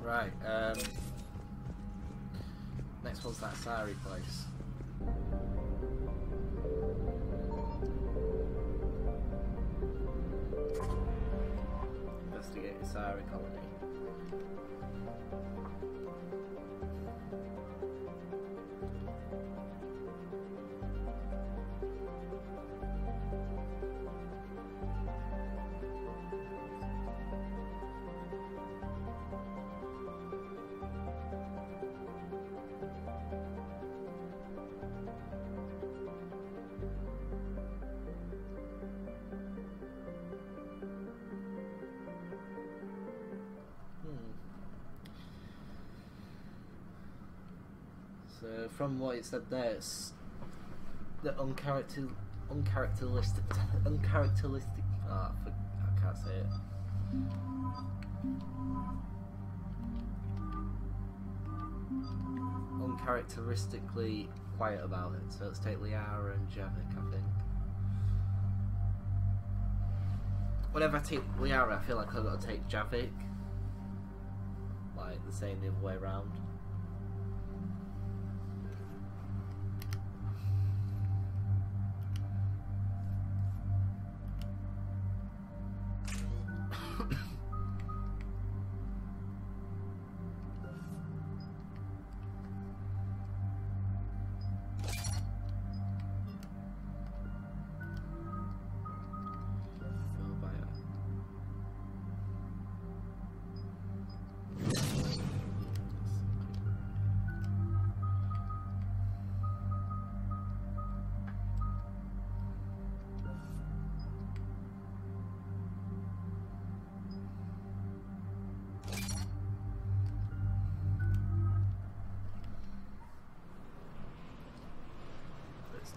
Right, next one's that Sari place. Investigate the Sari colony. So from what it said there, it's the uncharacteristic. Ah, I can't say it. Uncharacteristically quiet about it. So let's take Liara and Javik, I think. Whenever I take Liara, I feel like I've got to take Javik. Like the same the other way around.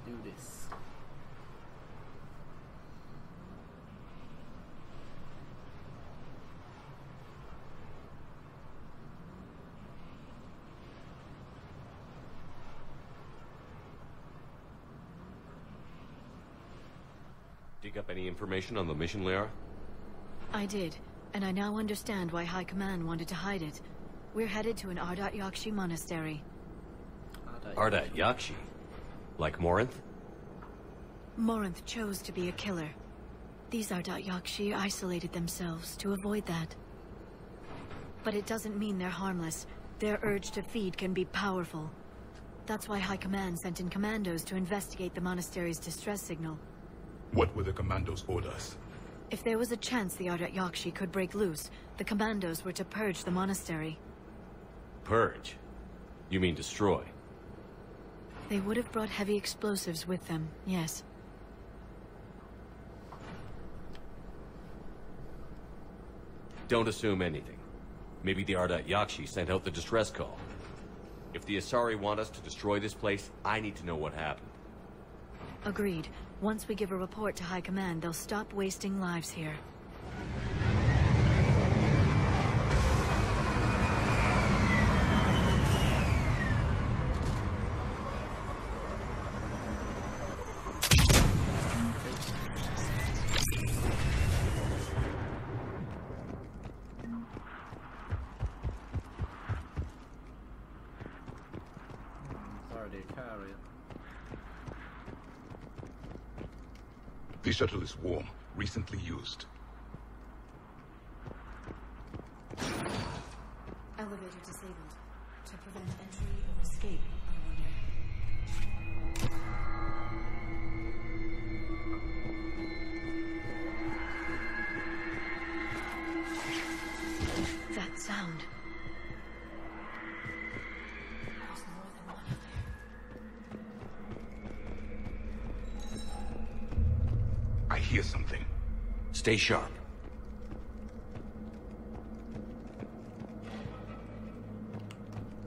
Do this. Dig up any information on the mission, Liara? I did, and I now understand why High Command wanted to hide it. We're headed to an Ardat Yakshi monastery. Ardat Yakshi? Like Morinth? Morinth chose to be a killer. These Ardat Yakshi isolated themselves to avoid that. But it doesn't mean they're harmless. Their urge to feed can be powerful. That's why High Command sent in commandos to investigate the monastery's distress signal. What were the commandos' orders? If there was a chance the Ardat Yakshi could break loose, the commandos were to purge the monastery. Purge? You mean destroy? They would have brought heavy explosives with them, yes. Don't assume anything. Maybe the Ardat Yakshi sent out the distress call. If the Asari want us to destroy this place, I need to know what happened. Agreed. Once we give a report to High Command, they'll stop wasting lives here. It's already a carrier. The shuttle is warm, recently used. Elevator disabled. To prevent entry or escape, I wonder. That sound. There's more than one of there. I hear something. Stay sharp.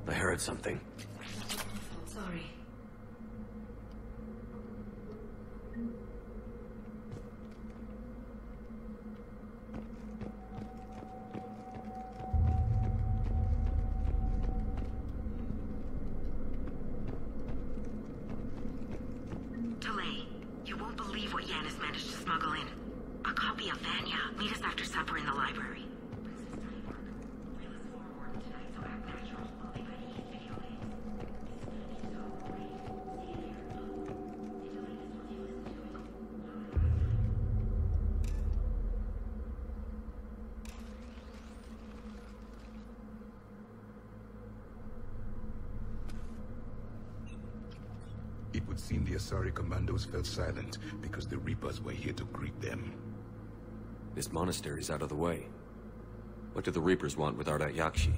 I heard something. Sorry. Delay. You won't believe what Yan has managed to smuggle in. A copy of Vanya. Meet us after supper in the library. It would seem the Asari commandos fell silent because the Reapers were here to greet them. This monastery's out of the way. What do the Reapers want with Ardat Yakshi?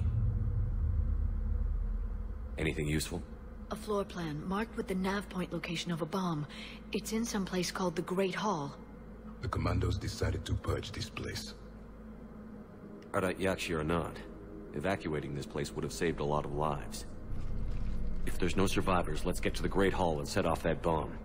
Anything useful? A floor plan marked with the nav point location of a bomb. It's in some place called the Great Hall. The commandos decided to purge this place. Ardat Yakshi or not, evacuating this place would have saved a lot of lives. If there's no survivors, let's get to the Great Hall and set off that bomb.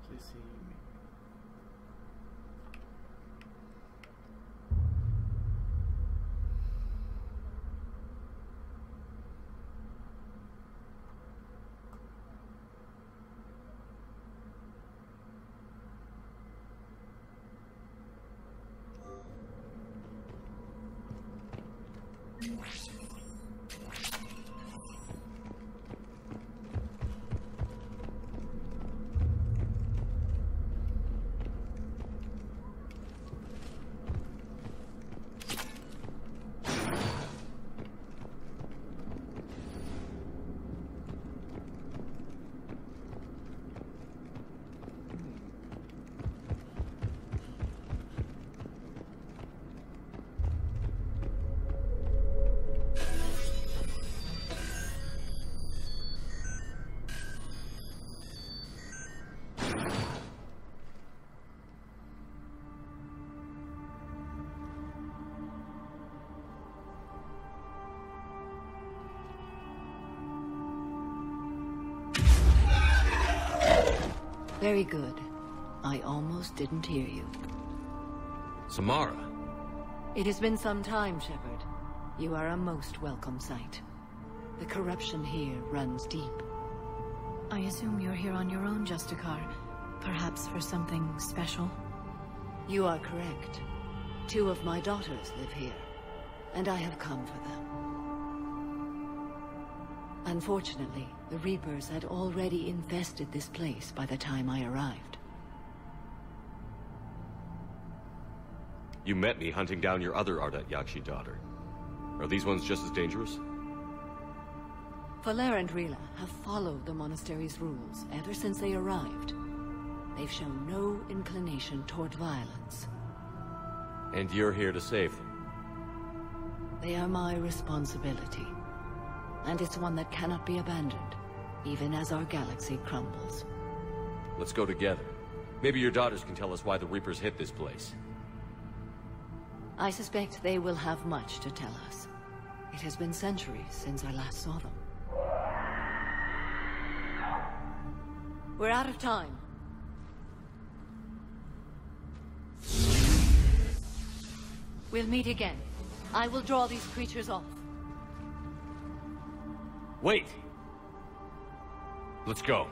Please see me. Very good. I almost didn't hear you. Samara! It has been some time, Shepard. You are a most welcome sight. The corruption here runs deep. I assume you're here on your own, Justicar. Perhaps for something special? You are correct. 2 of my daughters live here, and I have come for them. Unfortunately, the Reapers had already infested this place by the time I arrived. You met me hunting down your other Ardat Yakshi daughter. Are these ones just as dangerous? Valer and Rila have followed the monastery's rules ever since they arrived. They've shown no inclination toward violence. And you're here to save them? They are my responsibility. And it's one that cannot be abandoned, even as our galaxy crumbles. Let's go together. Maybe your daughters can tell us why the Reapers hit this place. I suspect they will have much to tell us. It has been centuries since I last saw them. We're out of time. We'll meet again. I will draw these creatures off. Wait! Let's go.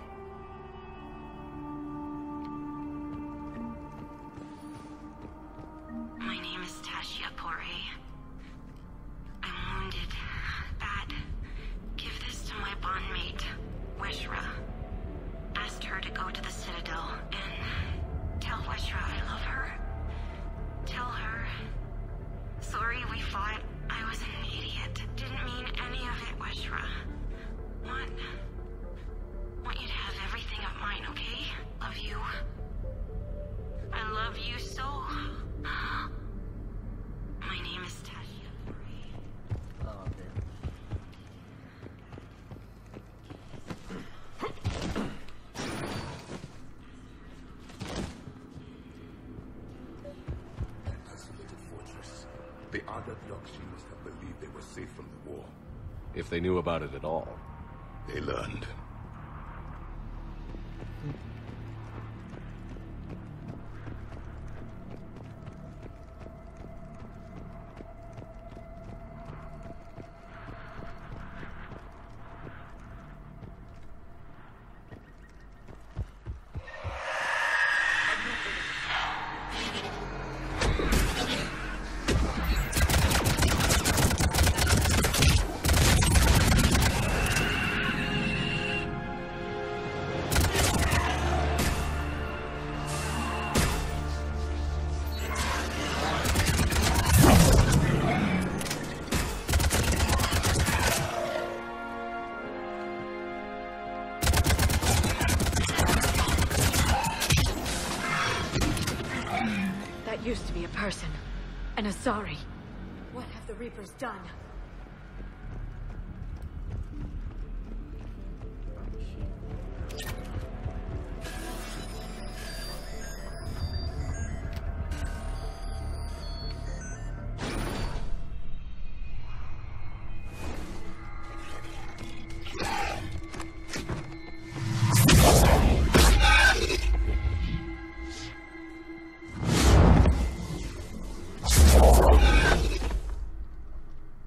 Ardat Yakshi must have believed they were safe from the war. If they knew about it at all. They learned. Used to be a person. An Asari. What have the Reapers done?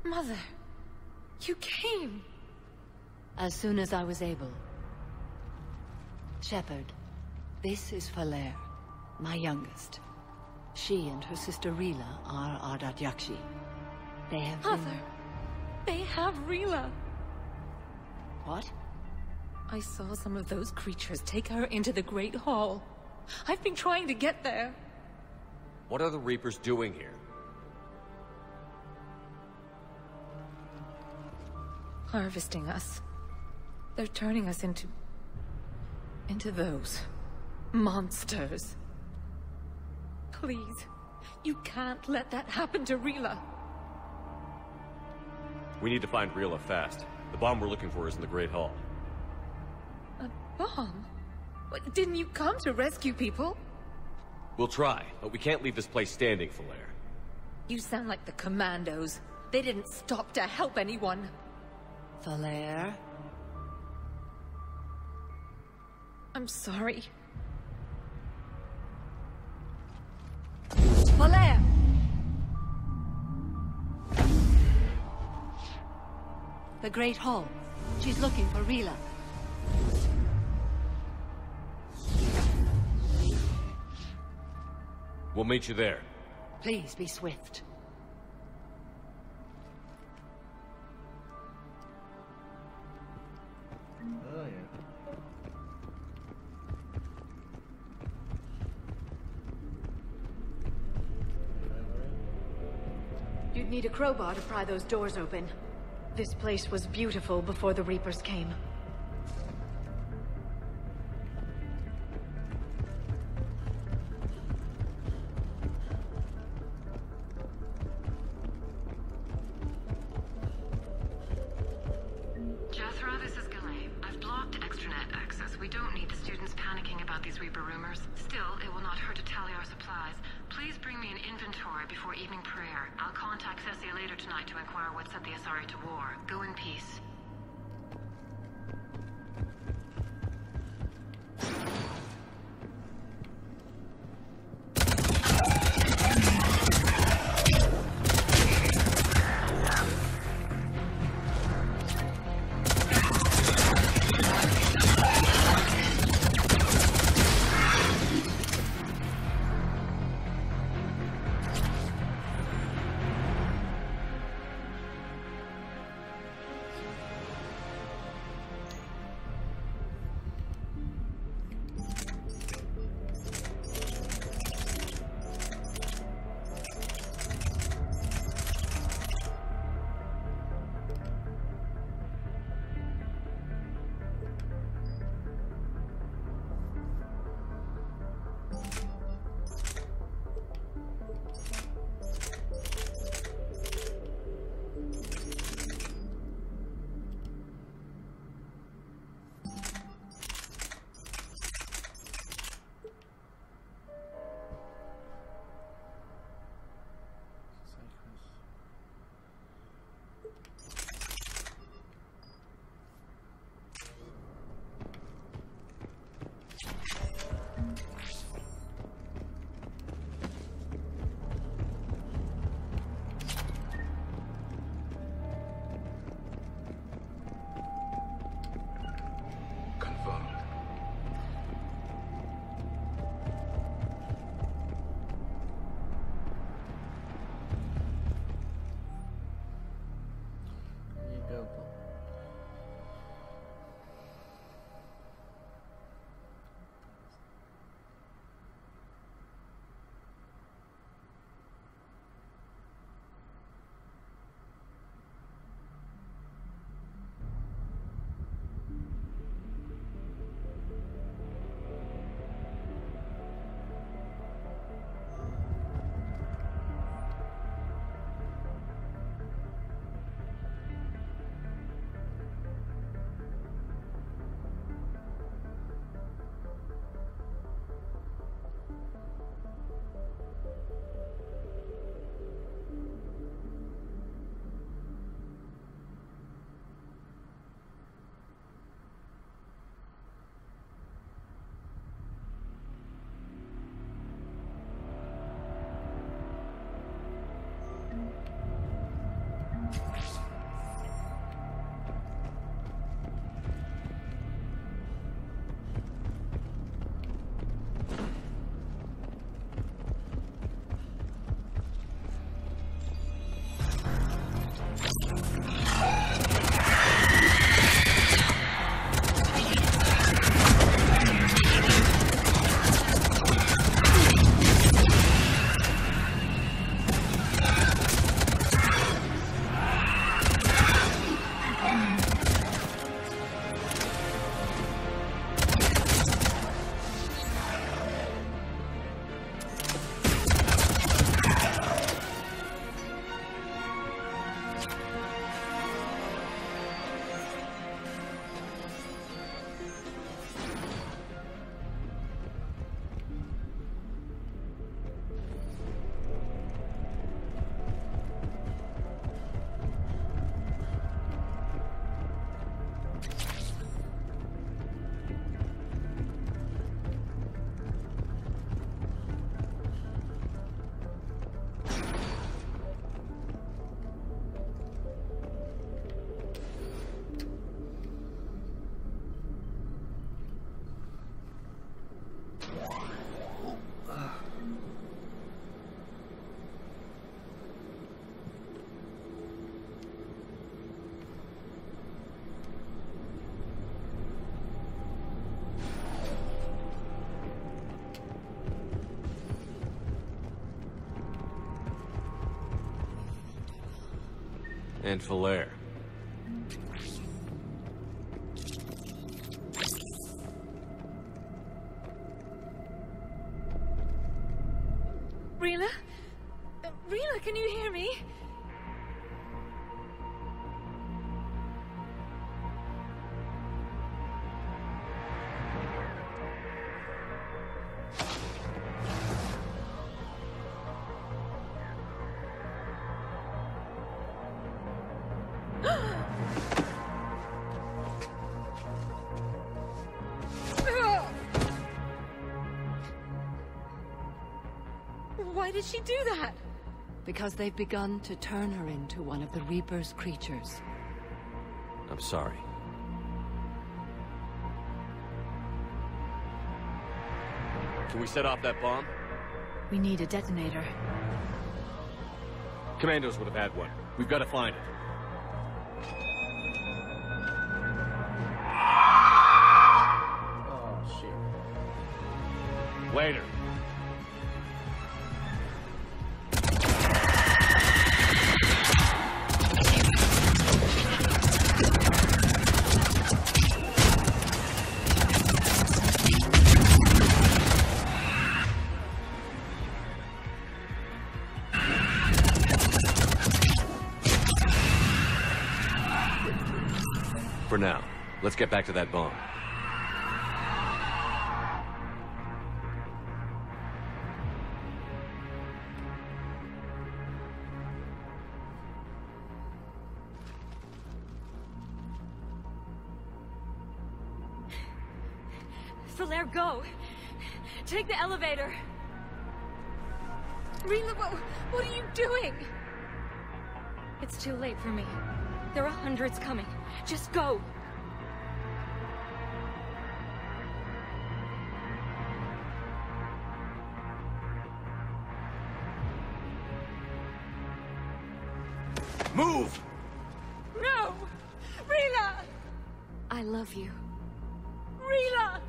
Mother, you came. As soon as I was able. Shepherd, this is Falere, my youngest. She and her sister Rila are Ardat Yakshi. They have Mother, they have Rila. What? I saw some of those creatures take her into the Great Hall. I've been trying to get there. What are the Reapers doing here? Harvesting us. They're turning us into those monsters. Please, you can't let that happen to Rila. We need to find Rila fast. The bomb we're looking for is in the Great Hall. A bomb? What, didn't you come to rescue people? We'll try, but we can't leave this place standing, Falere. You sound like the Commandos. They didn't stop to help anyone. Falere? I'm sorry. Falere! The Great Hall. She's looking for Rila. We'll meet you there. Please be swift. Oh, yeah. You'd need a crowbar to pry those doors open. This place was beautiful before the Reapers came. Jethro, this is Ghislaine. I've blocked extranet access. We don't need the students panicking about these Reaper rumors. Still, it will not hurt to tally our supplies. Please bring me an inventory before evening prayer. I'll contact Cessia later tonight to inquire what set the Asari to war. Go in peace. And Falair. Rila? Rila, can you hear me? Why did she do that? Because they've begun to turn her into one of the Reaper's creatures. I'm sorry. Can we set off that bomb? We need a detonator. Commandos would have had one. We've got to find it. Oh, shit. Later. For now, let's get back to that bomb. Falair, go! Take the elevator! Rila, what are you doing? It's too late for me. There are hundreds coming. Just go! Move! No! Rila! I love you. Rila!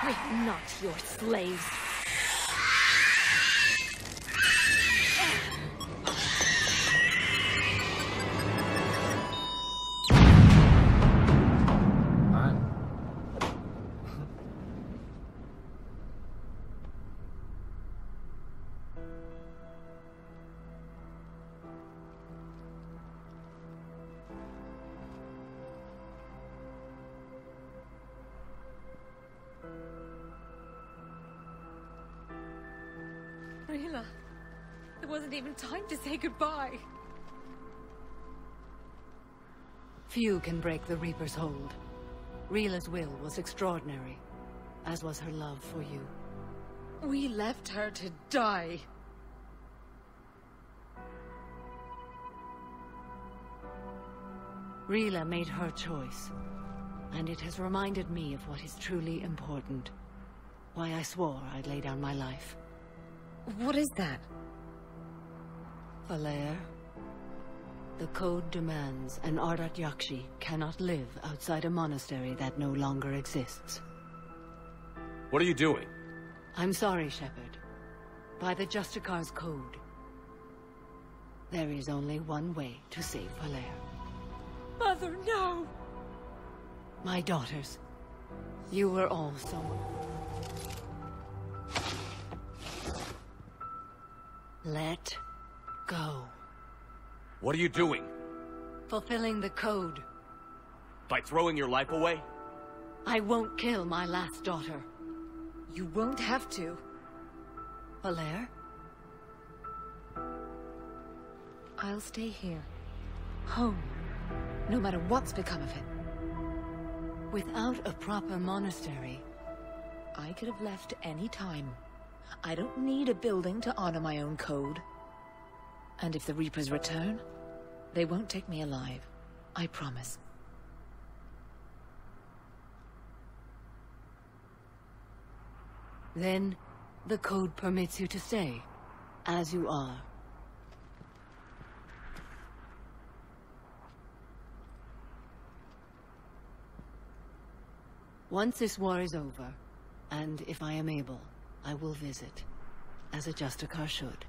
We're not your slaves. Man. Rila, there wasn't even time to say goodbye. Few can break the Reaper's hold. Rila's will was extraordinary, as was her love for you. We left her to die. Rila made her choice, and it has reminded me of what is truly important. Why I swore I'd lay down my life. What is that? Falair, the code demands an Ardat Yakshi cannot live outside a monastery that no longer exists. What are you doing? I'm sorry, Shepard. By the Justicar's code, there is only one way to save Falair. Mother, no! My daughters, you were all so... Let go. What are you doing? Fulfilling the code. By throwing your life away? I won't kill my last daughter. You won't have to. Falair? I'll stay here. Home. No matter what's become of it. Without a proper monastery, I could have left any time. I don't need a building to honor my own code. And if the Reapers return, they won't take me alive. I promise. then the code permits you to stay, as you are. Once this war is over, and if I am able, I will visit, as a Justicar should.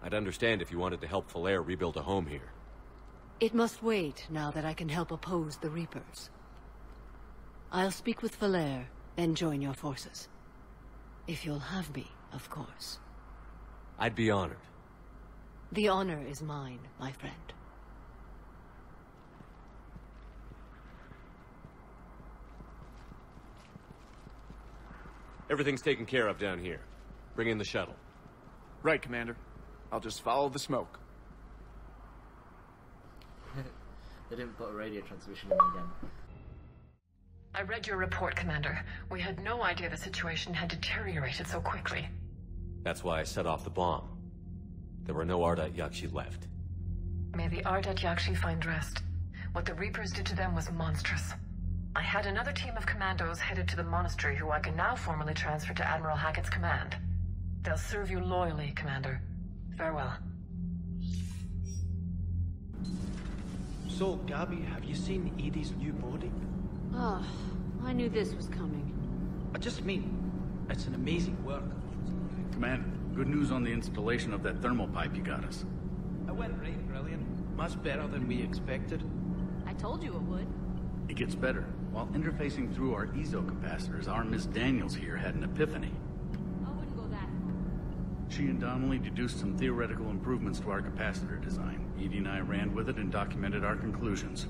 I'd understand if you wanted to help Falair rebuild a home here. It must wait now that I can help oppose the Reapers. I'll speak with Falair, then join your forces. If you'll have me, of course. I'd be honored. The honor is mine, my friend. Everything's taken care of down here. Bring in the shuttle. Right, Commander. I'll just follow the smoke. They didn't put a radio transmission in again. I read your report, Commander. We had no idea the situation had deteriorated so quickly. That's why I set off the bomb. There were no Ardat Yakshi left. May the Ardat Yakshi find rest. What the Reapers did to them was monstrous. I had another team of commandos headed to the monastery who I can now formally transfer to Admiral Hackett's command. They'll serve you loyally, Commander. Farewell. So, Gabby, have you seen Edie's new body? Ah, I knew this was coming. I just mean, it's an amazing work. Commander, good news on the installation of that thermal pipe you got us. It went right brilliant. Much better than we expected. I told you it would. It gets better. While interfacing through our EZO capacitors, our Miss Daniels here had an epiphany. I wouldn't go that far. She and Donnelly deduced some theoretical improvements to our capacitor design. Edie and I ran with it and documented our conclusions.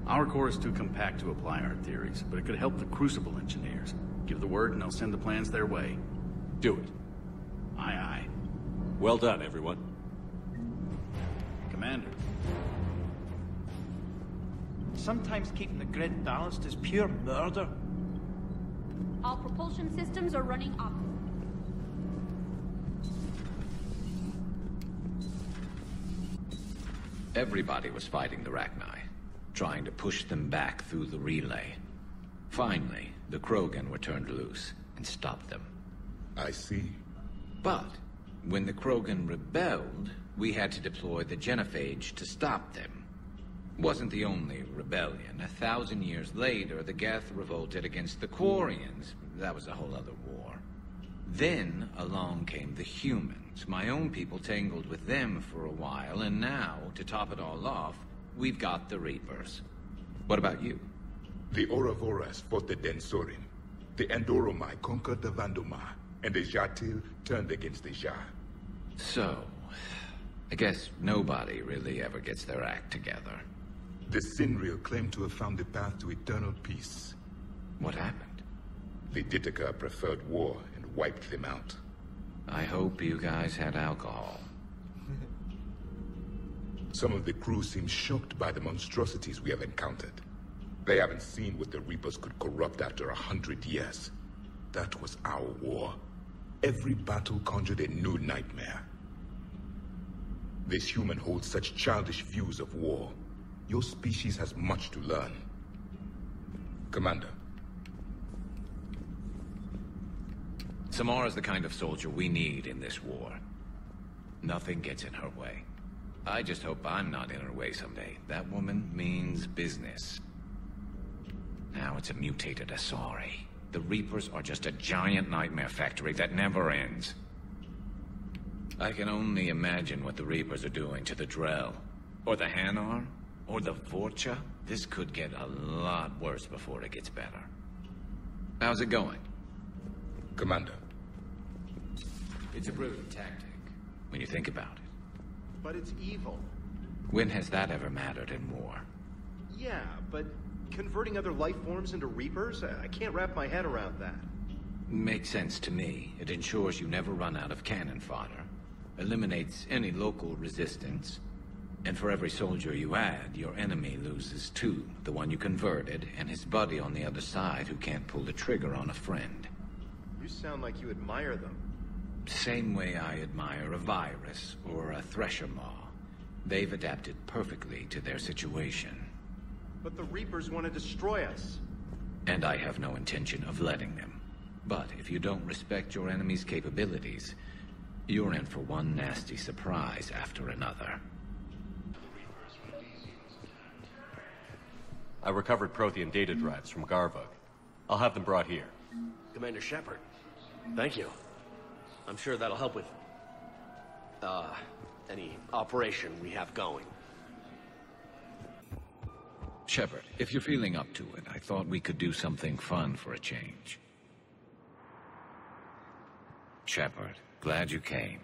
Our core is too compact to apply our theories, but it could help the Crucible engineers. Give the word and I'll send the plans their way. Do it. Aye, aye. Well done, everyone. Commander. Sometimes keeping the grid balanced is pure murder. All propulsion systems are running optimally. Everybody was fighting the Rachni, trying to push them back through the relay. Finally, the Krogan were turned loose and stopped them. I see. But when the Krogan rebelled, we had to deploy the genophage to stop them. Wasn't the only rebellion. 1,000 years later, the Geth revolted against the Quarians. That was a whole other war. Then along came the humans. My own people tangled with them for a while, and now, to top it all off, we've got the Reapers. What about you? The Ouroboros fought the Densorim. The Andoromai conquered the Vandomar, and the Jatil turned against the Jah. So, I guess nobody really ever gets their act together. The Sinreal claimed to have found the path to eternal peace. What happened? The Ditaka preferred war and wiped them out. I hope you guys had alcohol. Some of the crew seem shocked by the monstrosities we have encountered. They haven't seen what the Reapers could corrupt after 100 years. That was our war. Every battle conjured a new nightmare. This human holds such childish views of war. Your species has much to learn. Commander. Samara's the kind of soldier we need in this war. Nothing gets in her way. I just hope I'm not in her way someday. That woman means business. Now it's a mutated Asari. The Reapers are just a giant nightmare factory that never ends. I can only imagine what the Reapers are doing to the Drell. Or the Hanar. Or the Vorcha. This could get a lot worse before it gets better. How's it going? Commander. It's a brilliant tactic, when you think about it. But it's evil. When has that ever mattered in war? Yeah, but Converting other life forms into Reapers? I can't wrap my head around that. Makes sense to me. It ensures you never run out of cannon fodder, eliminates any local resistance, and for every soldier you add, your enemy loses two, the one you converted, and his buddy on the other side who can't pull the trigger on a friend. You sound like you admire them. Same way I admire a virus or a thresher maw. They've adapted perfectly to their situation. But the Reapers want to destroy us. And I have no intention of letting them. But if you don't respect your enemy's capabilities, you're in for one nasty surprise after another. I recovered Prothean data drives from Garvug. I'll have them brought here. Commander Shepard, thank you. I'm sure that'll help with, any operation we have going. Shepard, if you're feeling up to it, I thought we could do something fun for a change. Shepard, glad you came.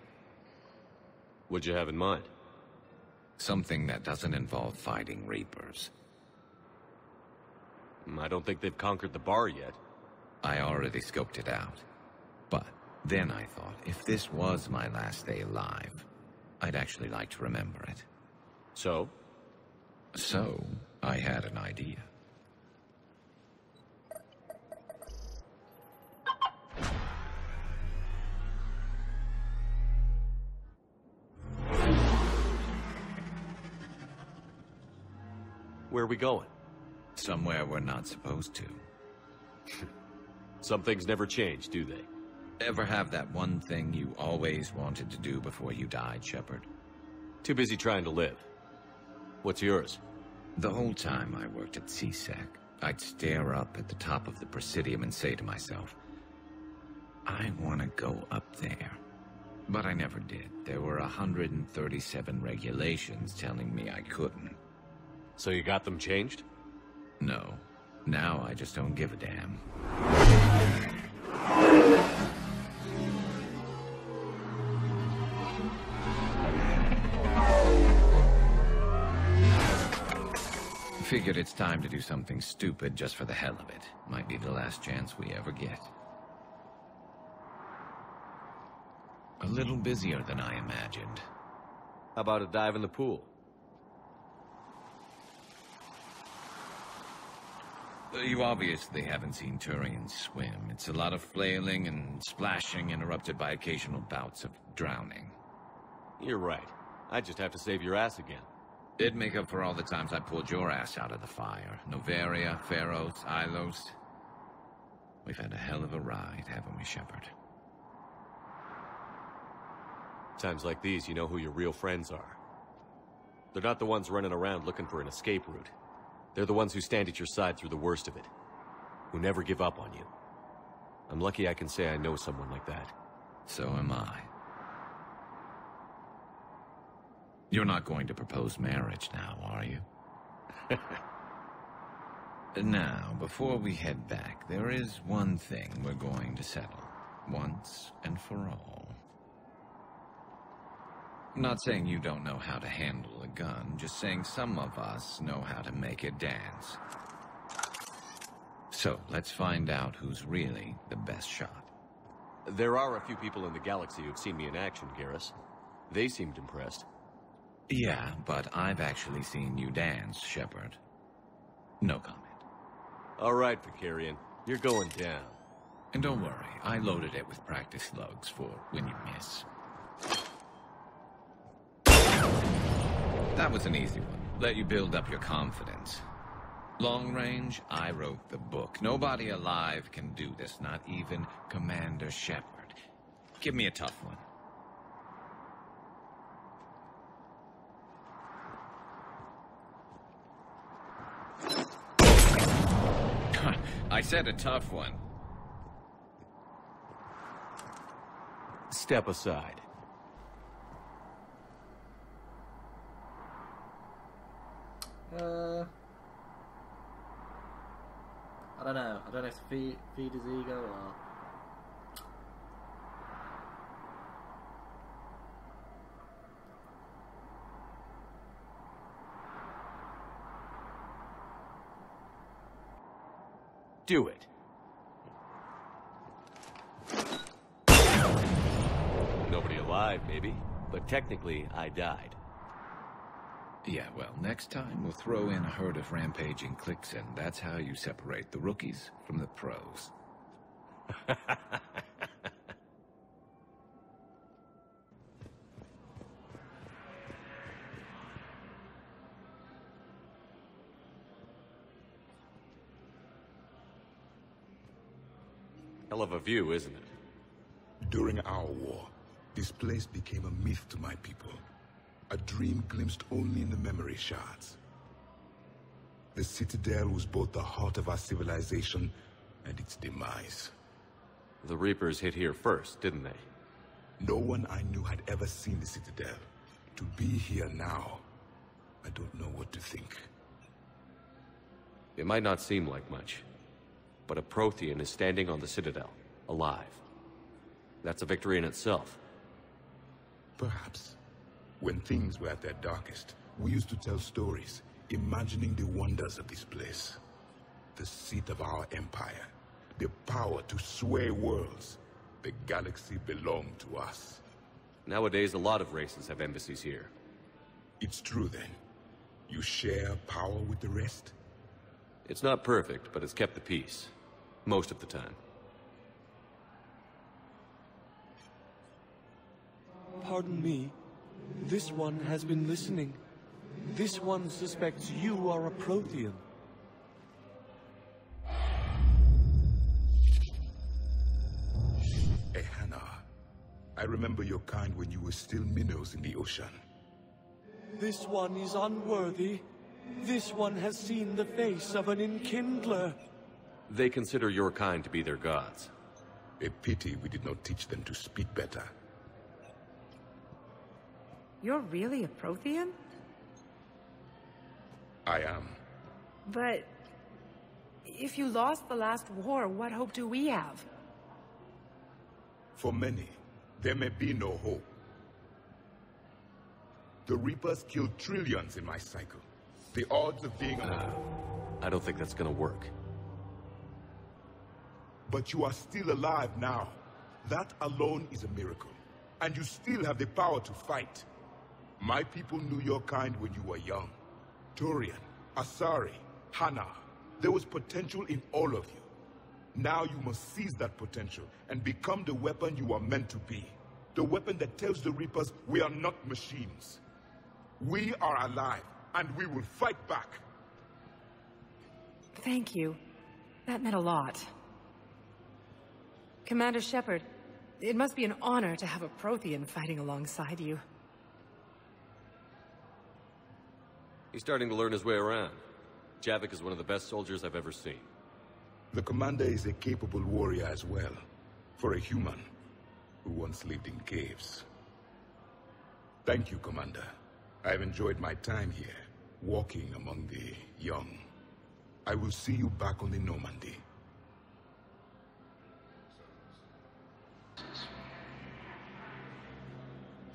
What'd you have in mind? Something that doesn't involve fighting Reapers. I don't think they've conquered the bar yet. I already scoped it out. But then I thought, if this was my last day alive, I'd actually like to remember it. So? So, I had an idea. Where are we going? Somewhere we're not supposed to. Some things never change, do they? Ever have that one thing you always wanted to do before you died, Shepard? Too busy trying to live. What's yours? The whole time I worked at CSEC, I'd stare up at the top of the Presidium and say to myself, I want to go up there. But I never did. There were 137 regulations telling me I couldn't. So you got them changed? No. Now I just don't give a damn. Figured it's time to do something stupid just for the hell of it. Might be the last chance we ever get. A little busier than I imagined. How about a dive in the pool? You obviously haven't seen Turians swim. It's a lot of flailing and splashing, interrupted by occasional bouts of drowning. You're right. I just have to save your ass again. It'd make up for all the times I pulled your ass out of the fire. Noveria, Pharos, Ilos. We've had a hell of a ride, haven't we, Shepard? Times like these, you know who your real friends are. They're not the ones running around looking for an escape route. They're the ones who stand at your side through the worst of it. Who never give up on you. I'm lucky I can say I know someone like that. So am I. You're not going to propose marriage now, are you? Now, before we head back, there is one thing we're going to settle. Once and for all. I'm not saying you don't know how to handle a gun, just saying some of us know how to make it dance. So, let's find out who's really the best shot. There are a few people in the galaxy who've seen me in action, Garrus. They seemed impressed. Yeah, but I've actually seen you dance, Shepard. No comment. All right, Vicarian. You're going down. And don't worry, I loaded it with practice slugs for when you miss. That was an easy one. Let you build up your confidence. Long range, I wrote the book. Nobody alive can do this, not even Commander Shepard. Give me a tough one. I said a tough one. Step aside. I don't know. I don't know if to feed his ego or... Do it. Nobody alive, maybe. But technically, I died. Yeah, well, next time we'll throw in a herd of rampaging cliques, and that's how you separate the rookies from the pros. Hell of a view, isn't it? During our war, this place became a myth to my people. A dream glimpsed only in the memory shards. The Citadel was both the heart of our civilization and its demise. The Reapers hit here first, didn't they? No one I knew had ever seen the Citadel. To be here now, I don't know what to think. It might not seem like much, but a Prothean is standing on the Citadel, alive. That's a victory in itself. Perhaps. When things were at their darkest, we used to tell stories, imagining the wonders of this place. The seat of our empire, the power to sway worlds. The galaxy belonged to us. Nowadays, a lot of races have embassies here. It's true then. You share power with the rest? It's not perfect, but it's kept the peace. Most of the time. Pardon me. This one has been listening. This one suspects you are a Prothean. Hannah, I remember your kind when you were still minnows in the ocean. This one is unworthy. This one has seen the face of an enkindler. They consider your kind to be their gods. A pity we did not teach them to speak better. You're really a Prothean? I am. But if you lost the last war, what hope do we have? For many, there may be no hope. The Reapers killed trillions in my cycle. The odds of being alive. I don't think that's gonna work. But you are still alive now. That alone is a miracle. And you still have the power to fight. My people knew your kind when you were young. Turian, Asari, Hannah. There was potential in all of you. Now you must seize that potential and become the weapon you are meant to be. The weapon that tells the Reapers we are not machines. We are alive, and we will fight back. Thank you. That meant a lot. Commander Shepard, it must be an honor to have a Prothean fighting alongside you. He's starting to learn his way around. Javik is one of the best soldiers I've ever seen. The commander is a capable warrior as well, for a human who once lived in caves. Thank you, Commander. I've enjoyed my time here, walking among the young. I will see you back on the Normandy.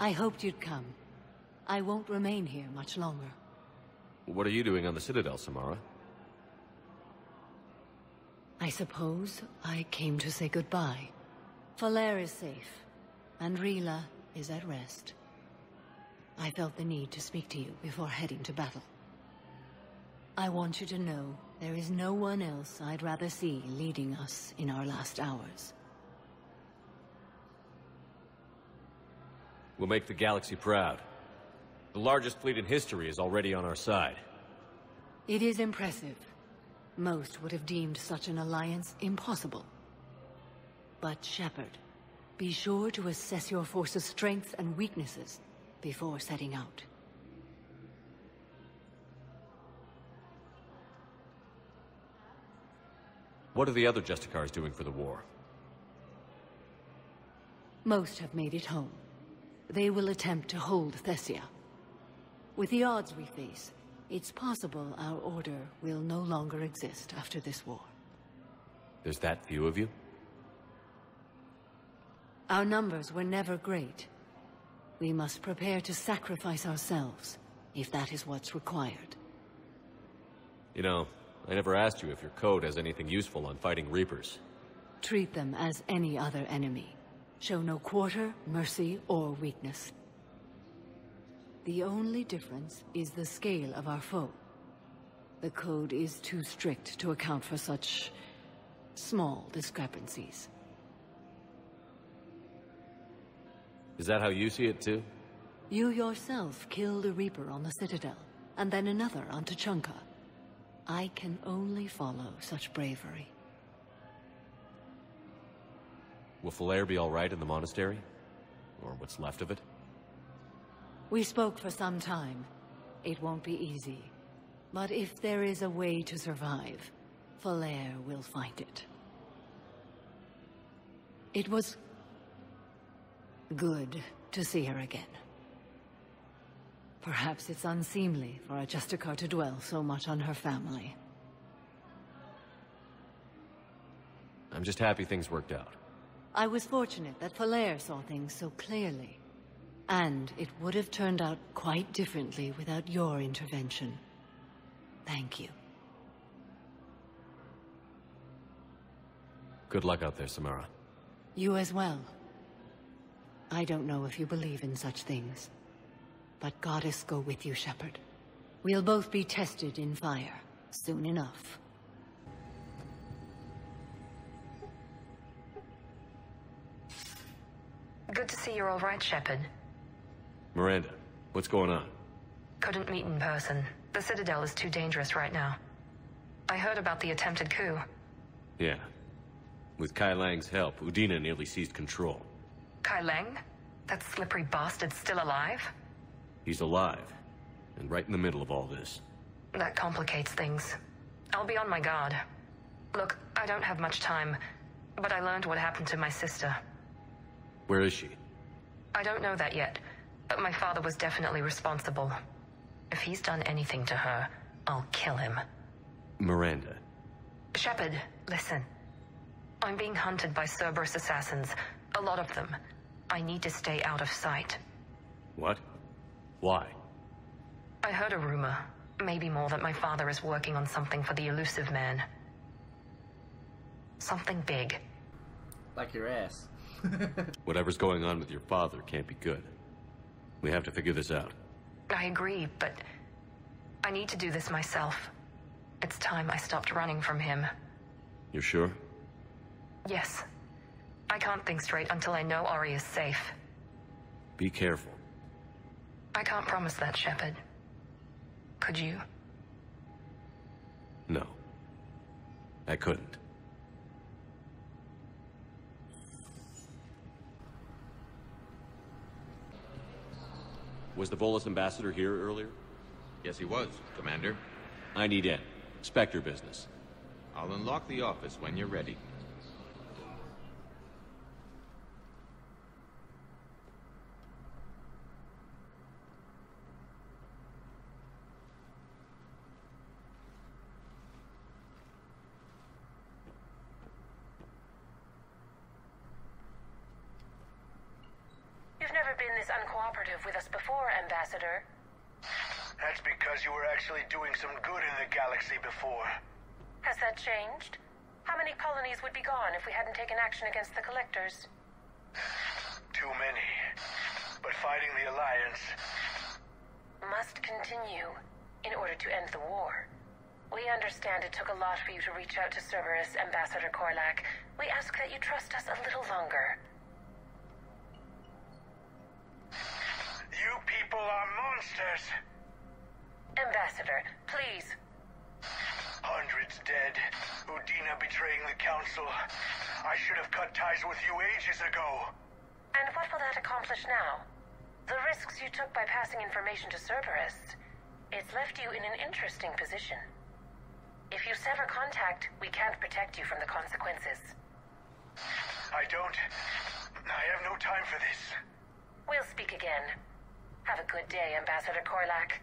I hoped you'd come. I won't remain here much longer. What are you doing on the Citadel, Samara? I suppose I came to say goodbye. Falere is safe, and Rila is at rest. I felt the need to speak to you before heading to battle. I want you to know there is no one else I'd rather see leading us in our last hours. We'll make the galaxy proud. The largest fleet in history is already on our side. It is impressive. Most would have deemed such an alliance impossible. But Shepard, be sure to assess your force's strengths and weaknesses before setting out. What are the other Justicars doing for the war? Most have made it home. They will attempt to hold Thessia. With the odds we face, it's possible our order will no longer exist after this war. There's that few of you? Our numbers were never great. We must prepare to sacrifice ourselves, if that is what's required. You know, I never asked you if your code has anything useful on fighting Reapers. Treat them as any other enemy. Show no quarter, mercy, or weakness. The only difference is the scale of our foe. The code is too strict to account for such small discrepancies. Is that how you see it too? You yourself killed a Reaper on the Citadel, and then another on Tuchanka. I can only follow such bravery. Will Falair be alright in the monastery? Or what's left of it? We spoke for some time. It won't be easy. But if there is a way to survive, Falair will find it. It was good to see her again. Perhaps it's unseemly for a Justicar to dwell so much on her family. I'm just happy things worked out. I was fortunate that Falair saw things so clearly. And it would have turned out quite differently without your intervention. Thank you. Good luck out there, Samara. You as well. I don't know if you believe in such things. But Goddess go with you, Shepard. We'll both be tested in fire, soon enough. Good to see you're all right, Shepard. Miranda, what's going on? Couldn't meet in person. The Citadel is too dangerous right now. I heard about the attempted coup. Yeah. With Kai Lang's help, Udina nearly seized control. Kai Lang? That slippery bastard's still alive? He's alive, and right in the middle of all this. That complicates things. I'll be on my guard. Look, I don't have much time, but I learned what happened to my sister. Where is she? I don't know that yet, but my father was definitely responsible. If he's done anything to her, I'll kill him. Miranda. Shepard, listen. I'm being hunted by Cerberus assassins. A lot of them. I need to stay out of sight. What? Why? I heard a rumor, maybe more, that my father is working on something for the elusive man. Something big. Like your ass. Whatever's going on with your father can't be good. We have to figure this out. I agree, but I need to do this myself. It's time I stopped running from him. You're sure? Yes. I can't think straight until I know Ori is safe. Be careful. I can't promise that, Shepard. Could you? No. I couldn't. Was the Volus ambassador here earlier? Yes, he was, Commander. I need in. Spectre business. I'll unlock the office when you're ready. You've never been this uncooperative with us before, Ambassador. That's because you were actually doing some good in the galaxy before. Has that changed? How many colonies would be gone if we hadn't taken action against the Collectors? Too many. But fighting the Alliance must continue in order to end the war. We understand it took a lot for you to reach out to Cerberus, Ambassador Korlak. We ask that you trust us a little longer. You people are monsters! Ambassador, please. Hundreds dead. Udina betraying the Council. I should have cut ties with you ages ago. And what will that accomplish now? The risks you took by passing information to Cerberus. It's left you in an interesting position. If you sever contact, we can't protect you from the consequences. I have no time for this. We'll speak again. Have a good day, Ambassador Korlak.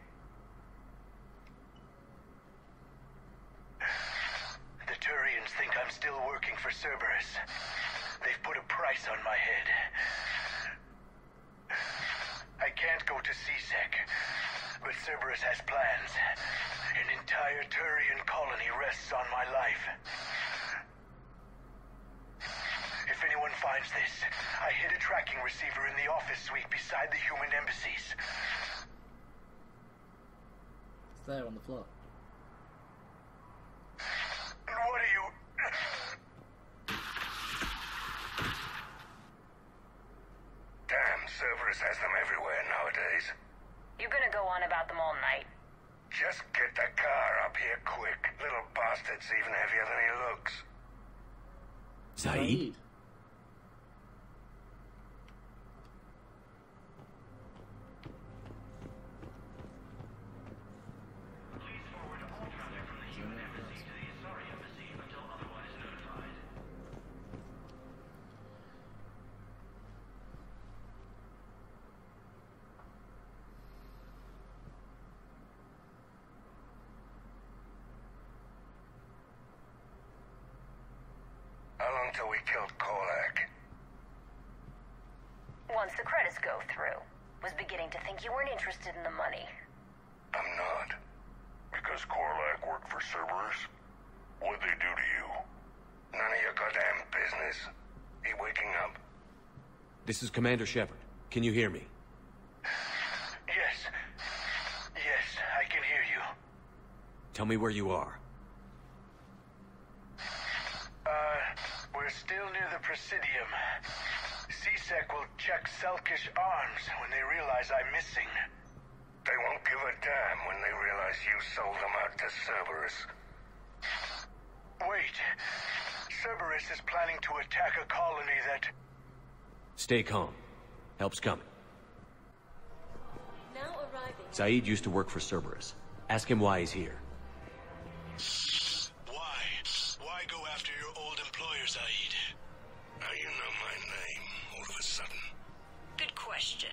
The Turians think I'm still working for Cerberus. They've put a price on my head. I can't go to CSEC. but Cerberus has plans. An entire Turian colony rests on my life. If anyone finds this, I hid a tracking receiver in the office suite beside the human embassies. It's there on the floor. What are you... Damn, Cerberus has them everywhere nowadays. You gonna go on about them all night? Just get the car up here quick. Little bastard's even heavier than he looks. Saeed? How long till we killed Korlak? Once the credits go through. Was beginning to think you weren't interested in the money. I'm not. Because Korlak worked for Cerberus? What'd they do to you? None of your goddamn business. He waking up? This is Commander Shepard. Can you hear me? Yes. Yes, I can hear you. Tell me where you are. We're still near the Presidium. C-Sec will check Selkish arms when they realize I'm missing. They won't give a damn when they realize you sold them out to Cerberus. Wait. Cerberus is planning to attack a colony that... Stay calm. Help's coming. Now arriving. Saeed used to work for Cerberus. Ask him why he's here. Why go after your old employer, Saeed? Now you know my name, all of a sudden. Good question.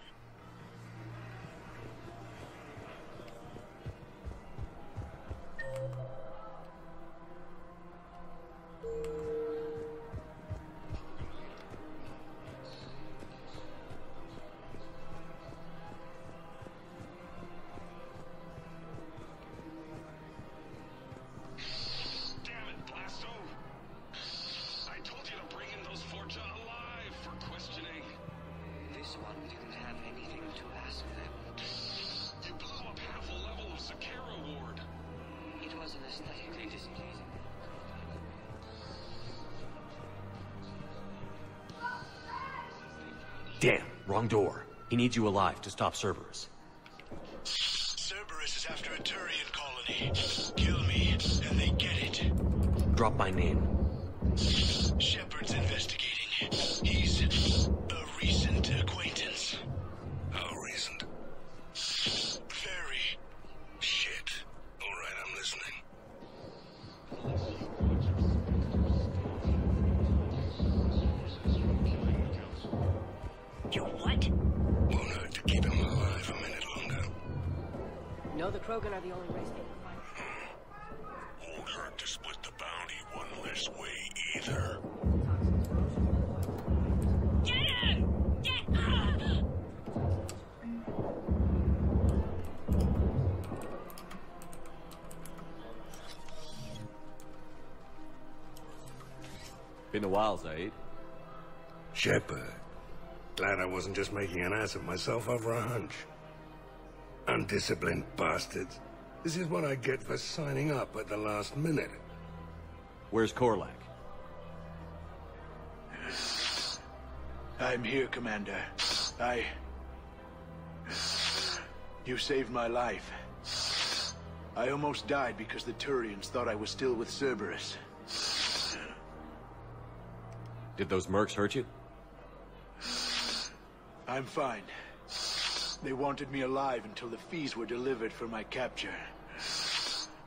Damn, wrong door. He needs you alive to stop Cerberus. Cerberus is after a Turian colony. Kill me, and they get it. Drop my name. Shepard's investigating. He's a recent acquaintance. How recent? Very. Shit. All right, I'm listening. You what? Won't hurt to keep him alive a minute longer. No, the Krogan are the only race they can find. Won't hurt to split the bounty one less way either. Get her! Get her! Been a while, Saeed. Shepard. Glad I wasn't just making an ass of myself over a hunch. Undisciplined bastards. This is what I get for signing up at the last minute. Where's Korlak? I'm here, Commander. You saved my life. I almost died because the Turians thought I was still with Cerberus. Did those mercs hurt you? I'm fine. They wanted me alive until the fees were delivered for my capture.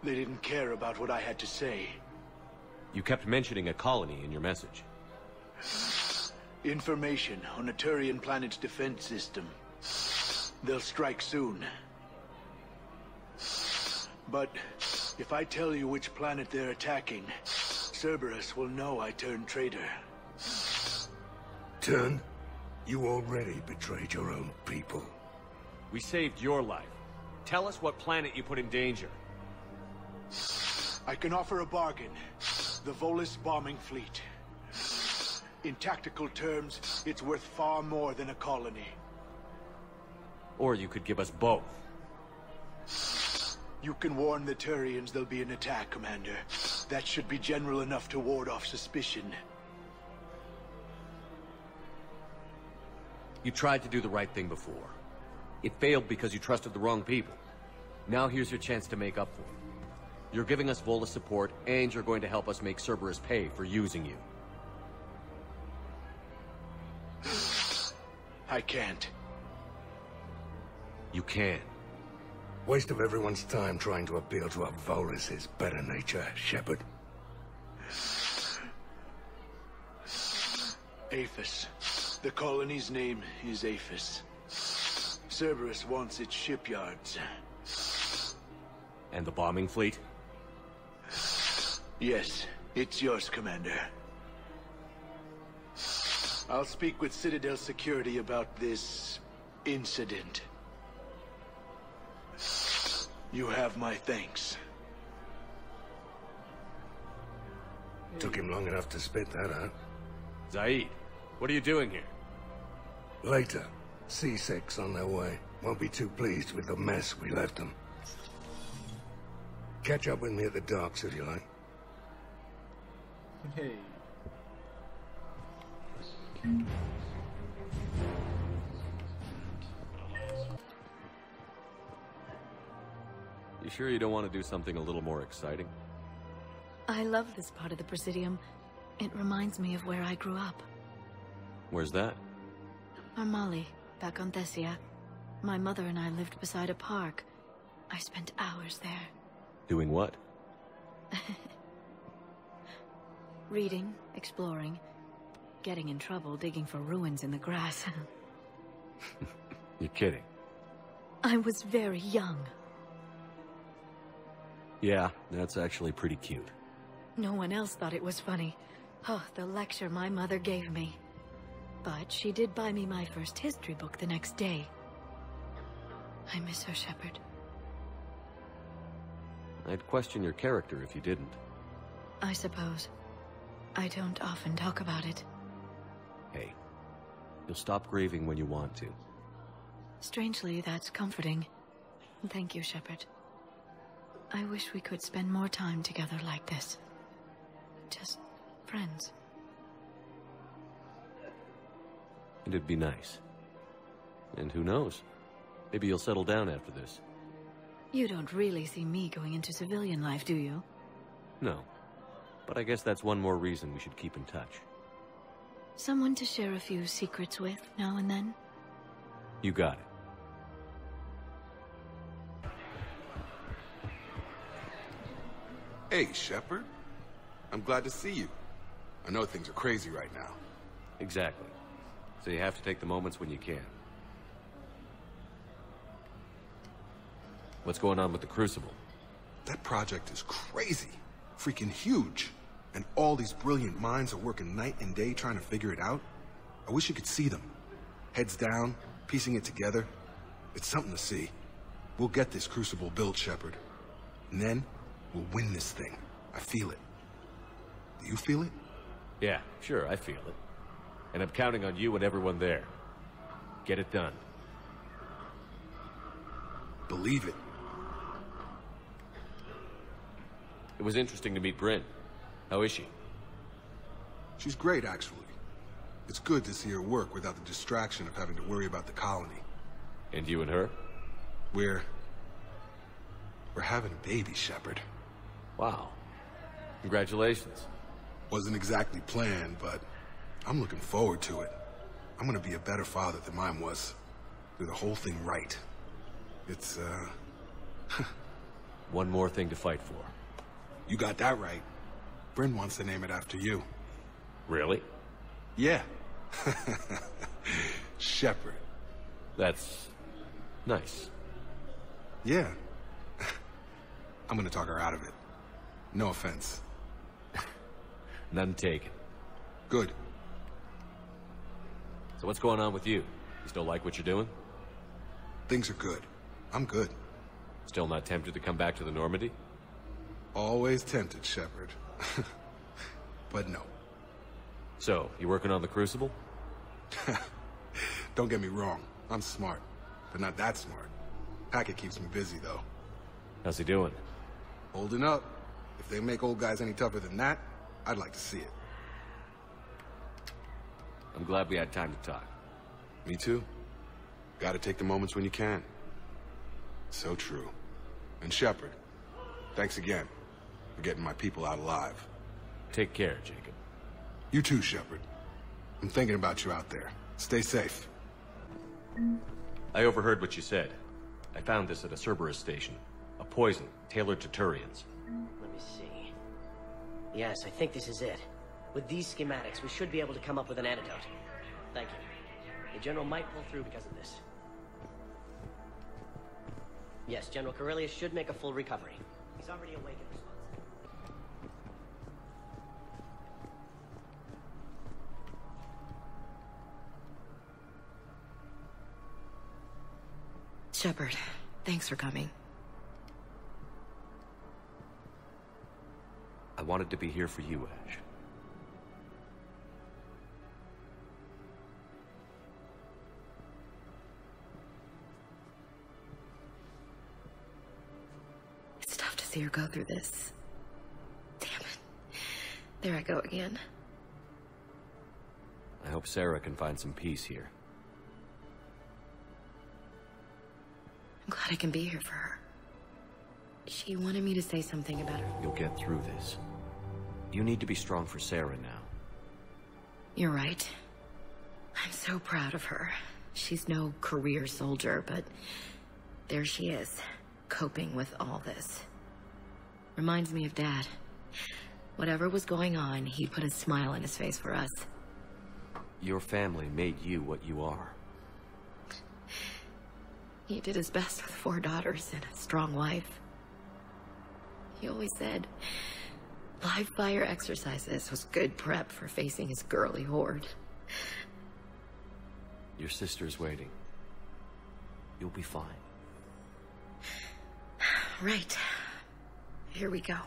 They didn't care about what I had to say. You kept mentioning a colony in your message. Information on a Turian planet's defense system. They'll strike soon. But if I tell you which planet they're attacking, Cerberus will know I turned traitor. Turned? You already betrayed your own people. We saved your life Tell us what planet you put in danger. I can offer a bargain. The Volus bombing fleet. In tactical terms, it's worth far more than a colony. Or you could give us both. You can warn the Turians there'll be an attack, Commander. That should be general enough to ward off suspicion. You tried to do the right thing before. It failed because you trusted the wrong people. Now here's your chance to make up for it. You're giving us Volus support, and you're going to help us make Cerberus pay for using you. I can't. You can. Waste of everyone's time trying to appeal to a Volus' better nature, Shepard. Aphis. The colony's name is Aphis. Cerberus wants its shipyards. And the bombing fleet? Yes, it's yours, Commander. I'll speak with Citadel Security about this incident. You have my thanks. Took him long enough to spit that out. Zaid, what are you doing here? Later. C6 on their way. Won't be too pleased with the mess we left them. Catch up with me at the docks if you like. Hey. You sure you don't want to do something a little more exciting? I love this part of the Presidium. It reminds me of where I grew up. Where's that? Armali, back on Thessia. My mother and I lived beside a park. I spent hours there. Doing what? Reading, exploring, getting in trouble digging for ruins in the grass. You're kidding. I was very young. Yeah, that's actually pretty cute. No one else thought it was funny. Oh, the lecture my mother gave me. But she did buy me my first history book the next day. I miss her, Shepard. I'd question your character if you didn't. I suppose. I don't often talk about it. Hey, you'll stop grieving when you want to. Strangely, that's comforting. Thank you, Shepard. I wish we could spend more time together like this. Just friends. It'd be nice. And who knows? Maybe you'll settle down after this. You don't really see me going into civilian life, do you? No. But I guess that's one more reason we should keep in touch. Someone to share a few secrets with now and then? You got it. Hey, Shepard. I'm glad to see you. I know things are crazy right now. Exactly. So you have to take the moments when you can. What's going on with the Crucible? That project is crazy. Freaking huge. And all these brilliant minds are working night and day trying to figure it out. I wish you could see them. Heads down, piecing it together. It's something to see. We'll get this Crucible built, Shepard. And then, we'll win this thing. I feel it. Do you feel it? Yeah, sure, I feel it. And I'm counting on you and everyone there. Get it done. Believe it. It was interesting to meet Bryn. How is she? She's great, actually. It's good to see her work without the distraction of having to worry about the colony. And you and her? We're having a baby, Shepard. Wow. Congratulations. Wasn't exactly planned, but I'm looking forward to it. I'm gonna be a better father than mine was. Do the whole thing right. It's, One more thing to fight for. You got that right. Bryn wants to name it after you. Really? Yeah. Shepard. That's nice. Yeah. I'm gonna talk her out of it. No offense. None taken. Good. So what's going on with you? You still like what you're doing? Things are good. I'm good. Still not tempted to come back to the Normandy? Always tempted, Shepard. But no. So, you working on the Crucible? Don't get me wrong. I'm smart, but not that smart. Hackett keeps me busy, though. How's he doing? Holding up. If they make old guys any tougher than that, I'd like to see it. I'm glad we had time to talk. Me too. Gotta take the moments when you can. So true. And Shepard, thanks again for getting my people out alive. Take care, Jacob. You too, Shepard. I'm thinking about you out there. Stay safe. I overheard what you said. I found this at a Cerberus station. A poison tailored to Turians. Let me see. Yes, I think this is it. With these schematics, we should be able to come up with an antidote. Thank you. The General might pull through because of this. Yes, General Corellius should make a full recovery. He's already awake and responsive. Shepard, thanks for coming. I wanted to be here for you, Ash. It's tough to see her go through this. Damn it. There I go again. I hope Sarah can find some peace here. I'm glad I can be here for her. She wanted me to say something about her. You'll get through this. You need to be strong for Sarah now. You're right. I'm so proud of her. She's no career soldier, but there she is, coping with all this. Reminds me of Dad. Whatever was going on, he put a smile on his face for us. Your family made you what you are. He did his best with 4 daughters and a strong wife. He always said live fire exercises was good prep for facing his girly horde. Your sister's waiting. You'll be fine. Right. Here we go.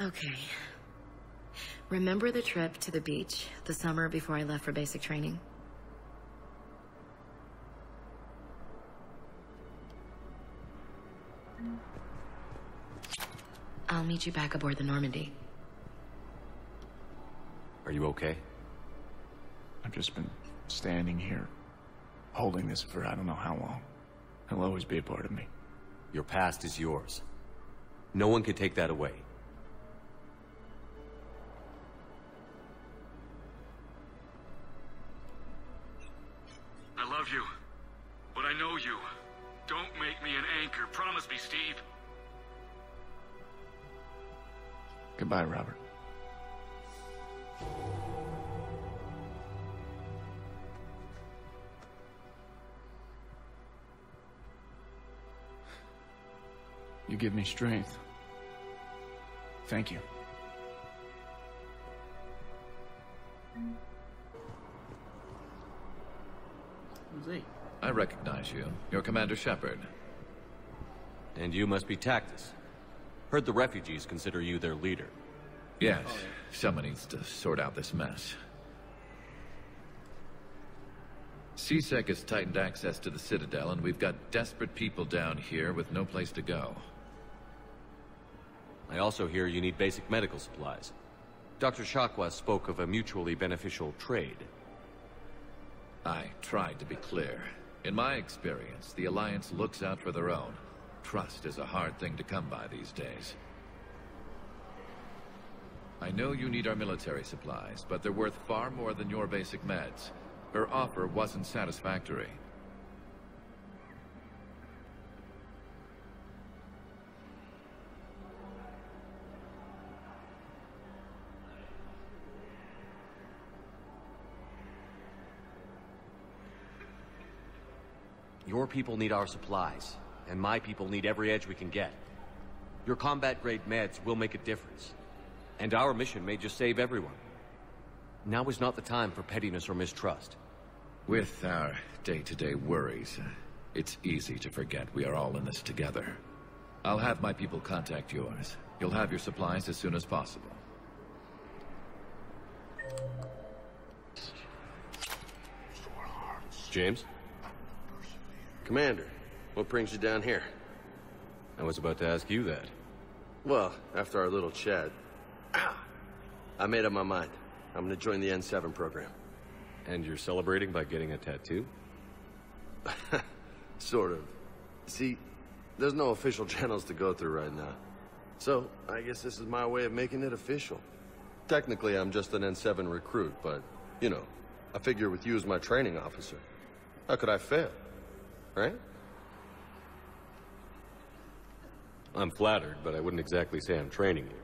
Okay. Remember the trip to the beach the summer before I left for basic training? I'll meet you back aboard the Normandy. Are you okay? I've just been standing here, holding this for I don't know how long. It'll always be a part of me. Your past is yours. No one can take that away. I love you, but I know you. Don't make me an anchor. Promise me, Steve. Goodbye, Robert. You give me strength. Thank you. Who's he? I recognize you. You're Commander Shepard. And you must be Tactus. Heard the refugees consider you their leader. Yes. Someone needs to sort out this mess. CSEC has tightened access to the Citadel, and we've got desperate people down here with no place to go. I also hear you need basic medical supplies. Dr. Shakwa spoke of a mutually beneficial trade. I tried to be clear. In my experience, the Alliance looks out for their own. Trust is a hard thing to come by these days. I know you need our military supplies, but they're worth far more than your basic meds. Her offer wasn't satisfactory. Your people need our supplies, and my people need every edge we can get. Your combat-grade meds will make a difference. And our mission may just save everyone. Now is not the time for pettiness or mistrust. With our day-to-day worries, it's easy to forget we are all in this together. I'll have my people contact yours. You'll have your supplies as soon as possible. James? Commander, what brings you down here? I was about to ask you that. Well, after our little chat, I made up my mind. I'm gonna join the N7 program. And you're celebrating by getting a tattoo? Sort of. See, there's no official channels to go through right now. So, I guess this is my way of making it official. Technically, I'm just an N7 recruit, but, you know, I figure with you as my training officer, how could I fail? Right? I'm flattered, but I wouldn't exactly say I'm training you.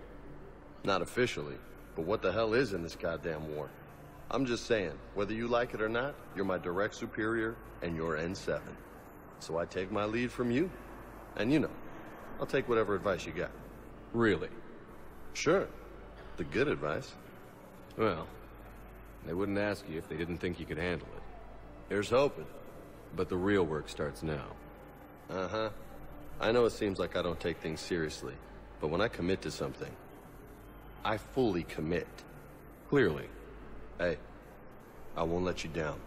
Not officially, but what the hell is in this goddamn war? I'm just saying, whether you like it or not, you're my direct superior, and you're N7. So I take my lead from you. And you know, I'll take whatever advice you got. Really? Sure. The good advice. Well, they wouldn't ask you if they didn't think you could handle it. Here's hoping. But the real work starts now. Uh-huh. I know it seems like I don't take things seriously, but when I commit to something, I fully commit. Clearly. Hey, I won't let you down.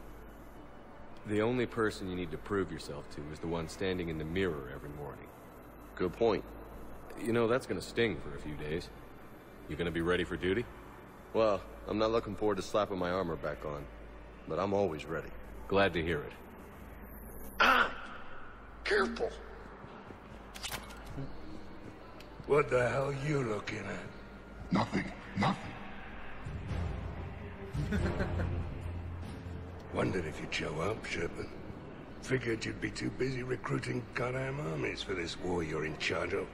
The only person you need to prove yourself to is the one standing in the mirror every morning. Good point. You know, that's gonna sting for a few days. You gonna be ready for duty? Well, I'm not looking forward to slapping my armor back on, but I'm always ready. Glad to hear it. Ah! Careful! What the hell you looking at? Nothing. Nothing. Wondered if you'd show up, Shepard. Figured you'd be too busy recruiting goddamn armies for this war you're in charge of.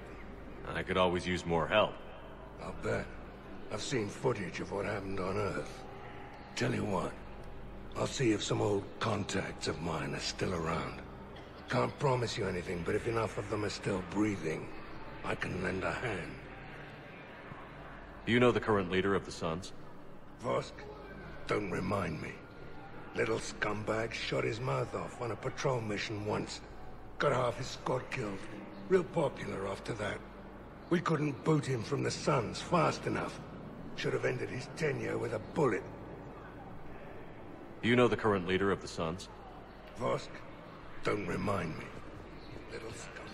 I could always use more help. I'll bet. I've seen footage of what happened on Earth. Tell you what, I'll see if some old contacts of mine are still around. Can't promise you anything, but if enough of them are still breathing, I can lend a hand. Do you know the current leader of the Suns? Vosk? Don't remind me. Little scumbag shot his mouth off on a patrol mission once. Got half his squad killed. Real popular after that. We couldn't boot him from the Suns fast enough. Should have ended his tenure with a bullet. Do you know the current leader of the Suns? Vosk? Don't remind me. Little scumbag.